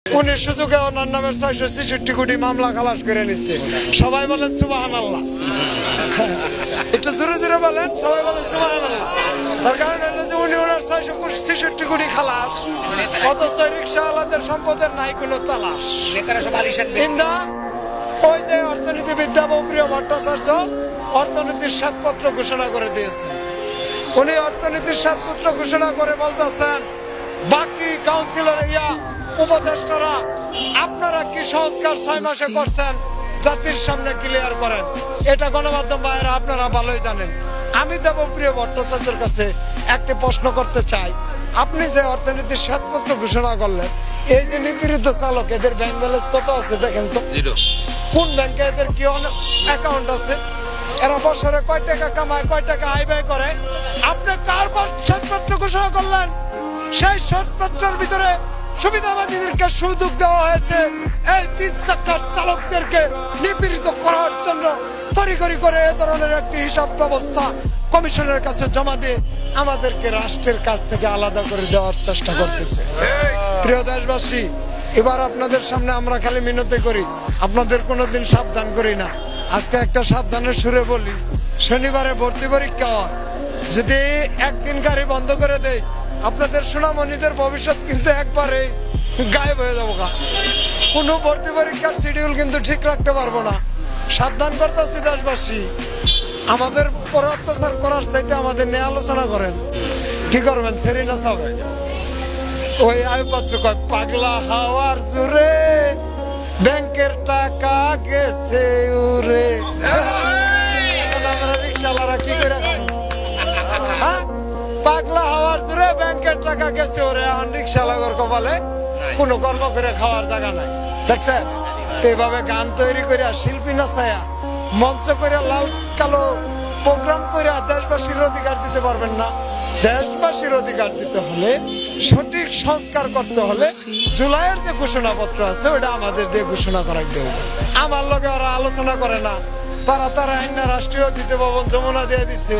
উনি সুযোগে ওনার নামের 666 কোটি মামলা খালাস করে নিচ্ছে। সবাই বলেন সুবহানাল্লাহ। একটু জোরে জোরে বলেন, সবাই বলেন সুবহানাল্লাহ। তার কারণ হলো যে উনি ওনার 666 কোটি খালাস, অথচ রিক্সাওয়ালাদের সম্পদের নাই কোনো তালাশ। ইন্দা ওই যে অর্থনীতিবিদ্যা প্রিয় ভট্টাচার্য অর্থনীতির শ্বেতপত্র ঘোষণা করে দিয়েছেন। উনি অর্থনীতির শ্বেতপত্র ঘোষণা করে বলতেছেন, বাকি কাউন্সিলর উপদেষ্টারা আপনারা কি সংস্কার 6 মাসে করছেন জাতির সামনে ক্লিয়ার করেন। এটা গণমাধ্যম ভাইয়েরা আপনারা ভালোই জানেন। আমি দেবপ্রিয় ভট্টাচার্যের কাছে একটি প্রশ্ন করতে চাই, আপনি যে অর্থনীতির শ্বেতপত্র ঘোষণা করলেন, এই যে নিপীড়িত চালক এদের ব্যাংক ব্যালেন্স কত আছে দেখেন তো, কোন ব্যাংকে এদের কি অ্যাকাউন্ট আছে, এরা বছরে কয় টাকা কামায়, কয় টাকা আয় ব্যয় করে। আপনি কার শ্বেতপত্র ঘোষণা করলেন? সেই শ্বেতপত্রের ভিতরে সুবিধাবাদীদেরকে সুযোগ দেওয়া হয়েছে এই 3 চাকার চালকদেরকে নিপীড়িত করার জন্য তড়িঘড়ি করে এ ধরনের একটি হিসাব ব্যবস্থা কমিশনের কাছে জমা দিয়ে আমাদেরকে রাষ্ট্রের কাছ থেকে আলাদা করে দেওয়ার চেষ্টা করতেছে। প্রিয় দেশবাসী, এবার আপনাদের সামনে আমরা খালি মিনতি করি, আপনাদের কোনোদিন সাবধান করি না। আজকে একটা সাবধানের সুরে বলি, শনিবারে ভর্তি পরীক্ষা হয়, যদি একদিন গাড়ি বন্ধ করে দেয় আপনাদের সোনামণিদের ভবিষ্যৎ কিন্তু একবারে গায়েব হয়ে যাবো। কোনো ভর্তি পরীক্ষার শিডিউল কিন্তু ঠিক রাখতে পারবো না। সাবধান করতেছি দেশবাসী, আমাদের উপর অত্যাচার করার চাইতে আমাদের নিয়ে আলোচনা করেন। কি করবেন? সেরি না সবে ওই আয় পাচ্ছ কয় পাগলা হাওয়ার জোরে ব্যাংকের টাকা গেছে উড়ে। আমরা রিক্সাওয়ালারা কি করে খাবো? হ্যাঁ, পাগলা হাওয়ার জোরে ব্যাংকের টাকা গেছে ওরে। এখন রিক্সাওয়ালার কপালে কোনো কর্ম করে খাওয়ার জায়গা নাই। দেখছেন, এইভাবে গান তৈরি করে শিল্পী নাচায়া মঞ্চ করে লাল কালো প্রোগ্রাম করে দেশবাসীর অধিকার দিতে পারবেন না। দেশবাসীর অধিকার দিতে হলে, সঠিক সংস্কার করতে হলে জুলাইয়ের যে ঘোষণাপত্র আছে ওটা আমাদের দিয়ে ঘোষণা করাইতে হবে। আমার লগে ওরা আলোচনা করে না, তারা আইন না রাষ্ট্রীয় দ্বিতীয় ভবন যমুনা দিয়ে দিচ্ছে।